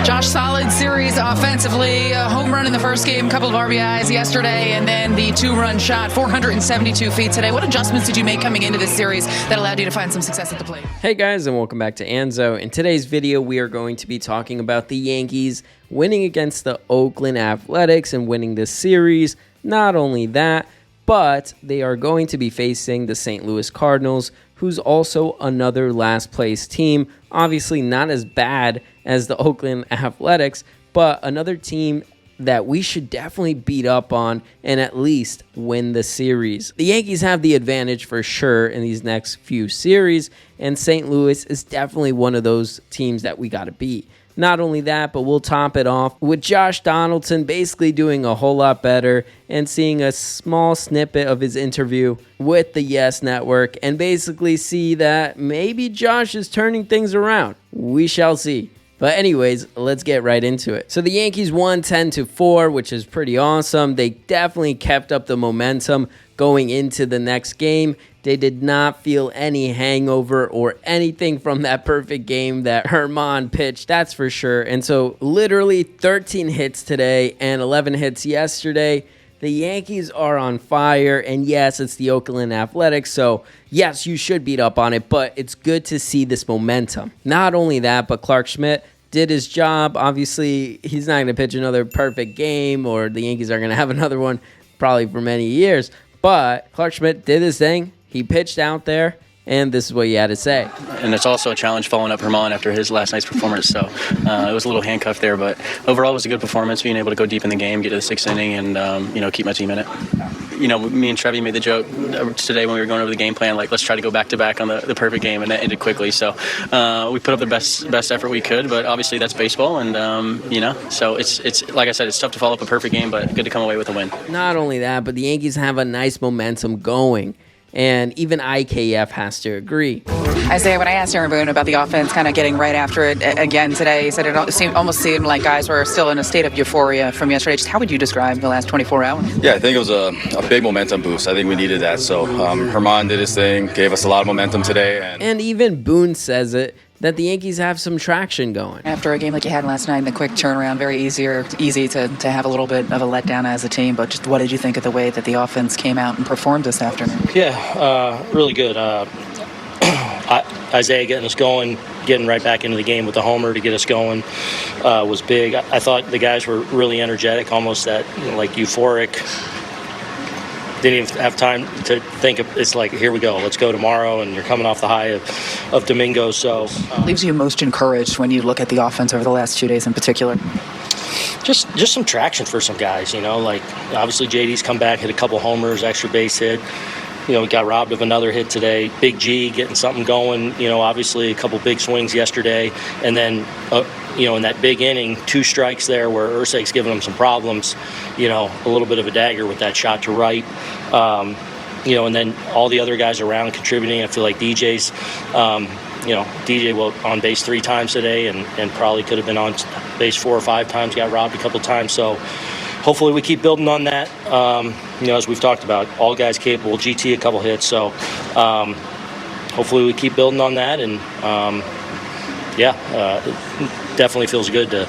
Josh, solid series offensively. A home run in the first game, a couple of RBIs yesterday, and then the 2-run shot, 472 feet today. What adjustments did you make coming into this series that allowed you to find some success at the plate? Hey guys, and welcome back to Anzo. In today's video, we are going to be talking about the Yankees winning against the Oakland Athletics and winning this series. Not only that, but they are going to be facing the St. Louis Cardinals, who's also another last place team. Obviously not as bad as the Oakland Athletics, but another team that we should definitely beat up on and at least win the series. The Yankees have the advantage for sure in these next few series, and St. Louis is definitely one of those teams that we got to beat. Not only that, but we'll top it off with Josh Donaldson basically doing a whole lot better and seeing a small snippet of his interview with the Yes Network and basically see that maybe Josh is turning things around. We shall see. But anyways, let's get right into it. So the Yankees won 10-4, which is pretty awesome. They definitely kept up the momentum going into the next game. They did not feel any hangover or anything from that perfect game that Herman pitched, that's for sure. And so literally 13 hits today and 11 hits yesterday. The Yankees are on fire, and yes, it's the Oakland Athletics, so yes, you should beat up on it, but it's good to see this momentum. Not only that, but Clark Schmidt did his job. Obviously, he's not going to pitch another perfect game, or the Yankees are going to have another one probably for many years, but Clark Schmidt did his thing. He pitched out there, and this is what he had to say. And it's also a challenge following up Herman after his last night's performance, so it was a little handcuffed there, but overall it was a good performance, being able to go deep in the game, get to the sixth inning, and keep my team in it. Me and Trevi made the joke today when we were going over the game plan, like, let's try to go back-to-back on the perfect game, and that ended quickly. So we put up the best effort we could, but obviously that's baseball, and, so it's like I said, it's tough to follow up a perfect game, but good to come away with a win. Not only that, but the Yankees have a nice momentum going, and even IKF has to agree. Isaiah, when I asked Aaron Boone about the offense kind of getting right after it again today, he said it almost seemed like guys were still in a state of euphoria from yesterday. Just how would you describe the last 24 hours? Yeah, I think it was a big momentum boost. I think we needed that. So Herman did his thing, gave us a lot of momentum today. And even Boone says it, that the Yankees have some traction going. After a game like you had last night in the quick turnaround, very easy to have a little bit of a letdown as a team, but just what did you think of the way that the offense came out and performed this afternoon? Yeah, really good. Isaiah getting us going, getting right back into the game with the homer to get us going was big. I thought the guys were really energetic, almost that euphoric. Didn't even have time to think of, it's like, here we go, let's go tomorrow, and you're coming off the high of Domingo. So leaves you most encouraged when you look at the offense over the last 2 days in particular? Just some traction for some guys, obviously JD's come back, hit a couple homers, extra base hit. We got robbed of another hit today. Big G getting something going. Obviously a couple big swings yesterday. And then, in that big inning, 2 strikes there where Irsay's giving him some problems. A little bit of a dagger with that shot to right. And then all the other guys around contributing. I feel like DJ's, DJ on base 3 times today and probably could have been on base 4 or 5 times, got robbed a couple times. So hopefully we keep building on that. As we've talked about, all guys capable, GT a couple hits. So hopefully we keep building on that. And, it definitely feels good to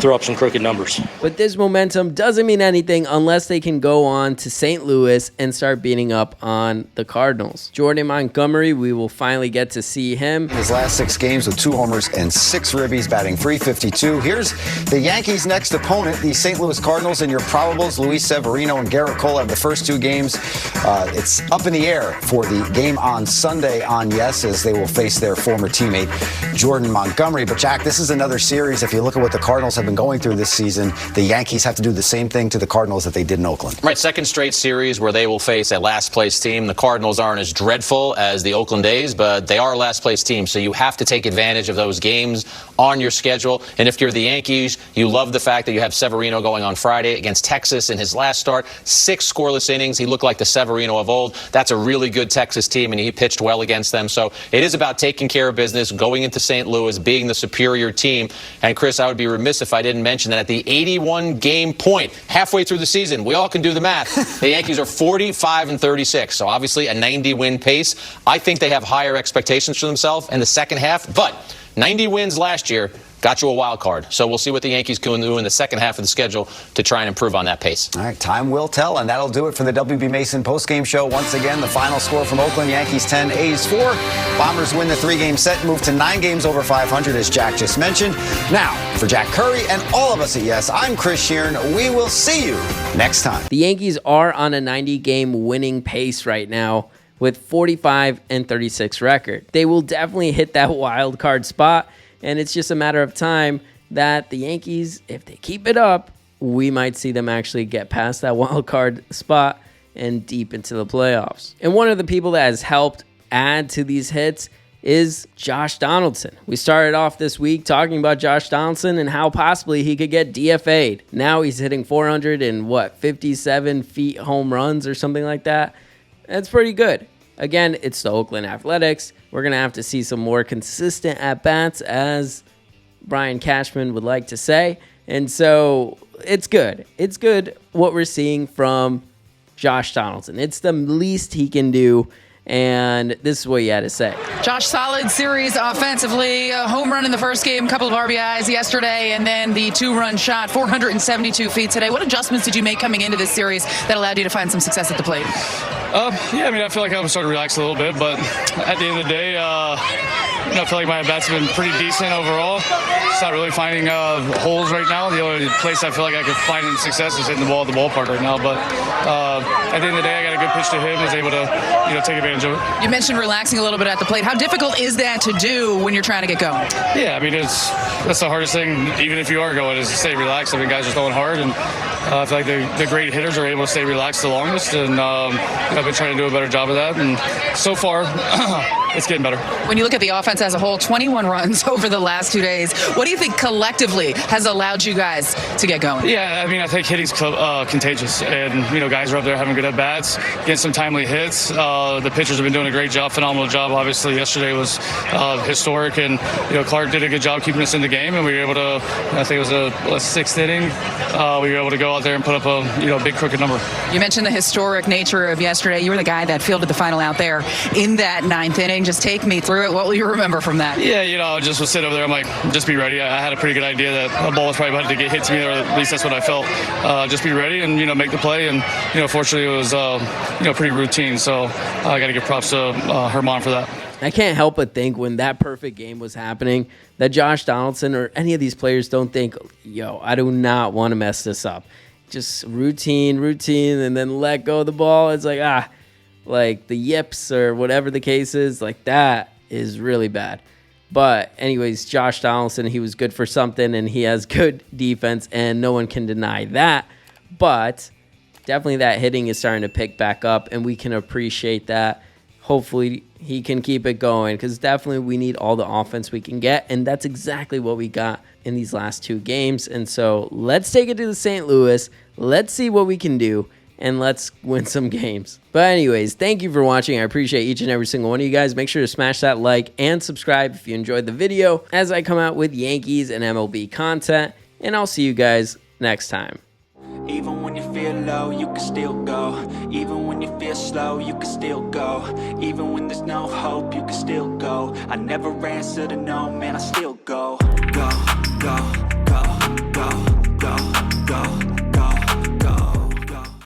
throw up some crooked numbers. But this momentum doesn't mean anything unless they can go on to St. Louis and start beating up on the Cardinals. Jordan Montgomery, we will finally get to see him. His last 6 games with 2 homers and 6 ribbies, batting .352. Here's the Yankees' next opponent, the St. Louis Cardinals, and your probables. Luis Severino and Garrett Cole have the first 2 games. It's up in the air for the game on Sunday on Yes, as they will face their former teammate Jordan Montgomery. But Jack, this is another series. If you look at what the Cardinals have been going through this season, the Yankees have to do the same thing to the Cardinals that they did in Oakland. Right, second straight series where they will face a last-place team. The Cardinals aren't as dreadful as the Oakland A's, but they are a last-place team, so you have to take advantage of those games on your schedule. And if you're the Yankees, you love the fact that you have Severino going on Friday against Texas in his last start. 6 scoreless innings. He looked like the Severino of old. That's a really good Texas team, and he pitched well against them. So it is about taking care of business, going into St. Louis, being the superior team. And, Chris, I would be remiss if I didn't mention that at the 81-game point, halfway through the season, we all can do the math. The Yankees are 45-36, so obviously a 90-win pace. I think they have higher expectations for themselves in the second half, but 90 wins last year got you a wild card. So we'll see what the Yankees can do in the second half of the schedule to try and improve on that pace. All right, time will tell, and that'll do it for the WB Mason postgame show. Once again, the final score from Oakland: Yankees 10, A's 4. Bombers win the 3-game set, move to 9 games over 500, as Jack just mentioned. Now, for Jack Curry and all of us at Yes, I'm Chris Sheeran. We will see you next time. The Yankees are on a 90-game winning pace right now with 45 and 36 record. They will definitely hit that wild card spot, and it's just a matter of time that the Yankees, if they keep it up, we might see them actually get past that wild card spot and deep into the playoffs. And one of the people that has helped add to these hits is Josh Donaldson. We started off this week talking about Josh Donaldson and how possibly he could get DFA'd. Now he's hitting 457 feet home runs or something like that. That's pretty good. Again, it's the Oakland Athletics. We're going to have to see some more consistent at-bats, as Brian Cashman would like to say. And so it's good. It's good what we're seeing from Josh Donaldson. It's the least he can do. And this is what he had to say. Josh, solid series offensively. A home run in the first game, a couple of RBIs yesterday, and then the 2-run shot, 472 feet today. What adjustments did you make coming into this series that allowed you to find some success at the plate? Yeah, I mean, I feel like I'm starting to relax a little bit, but at the end of the day, I feel like my at-bats have been pretty decent overall. Just not really finding holes right now. The only place I feel like I could find any success is hitting the ball at the ballpark right now. But at the end of the day, I got a good pitch to him. Was able to, take advantage of it. You mentioned relaxing a little bit at the plate. How difficult is that to do when you're trying to get going? Yeah, I mean, that's the hardest thing, even if you are going, is to stay relaxed. I mean, guys are throwing hard, and I feel like the great hitters are able to stay relaxed the longest, and I've been trying to do a better job of that, and so far, it's getting better. When you look at the offense as a whole, 21 runs over the last 2 days. What do you think collectively has allowed you guys to get going? Yeah, I mean, I think hitting's contagious, and guys are up there having good at bats, getting some timely hits. The pitchers have been doing a great job, phenomenal job. Obviously, yesterday was historic, and Clark did a good job keeping us in the game, and we were able to. I think it was a 6th inning. We were able to go out there and put up a big crooked number. You mentioned the historic nature of yesterday. You were the guy that fielded the final out there in that 9th inning. Just take me through it. What will you remember from that? Yeah, I just was sitting over there. I'm like, just be ready. I had a pretty good idea that a ball was probably about to get hit to me, or at least that's what I felt. Just be ready and make the play. And fortunately, it was pretty routine. So I got to give props to Herman for that. I can't help but think when that perfect game was happening that Josh Donaldson or any of these players don't think, I do not want to mess this up. Just routine, and then let go of the ball. It's like the yips or whatever the case is, like that is really bad. But anyways, Josh Donaldson, he was good for something, and he has good defense, and no one can deny that. But definitely that hitting is starting to pick back up, and we can appreciate that. Hopefully he can keep it going, because definitely we need all the offense we can get, and that's exactly what we got in these last 2 games. And so let's take it to the St. Louis. Let's see what we can do, and let's win some games. But anyways, thank you for watching. I appreciate each and every single one of you guys. Make sure to smash that like and subscribe if you enjoyed the video, as I come out with Yankees and MLB content, and I'll see you guys next time. Even when you feel low, you can still go. Even when you feel slow, you can still go. Even when there's no hope, you can still go. I never answer to no, man, I still go. Go, go.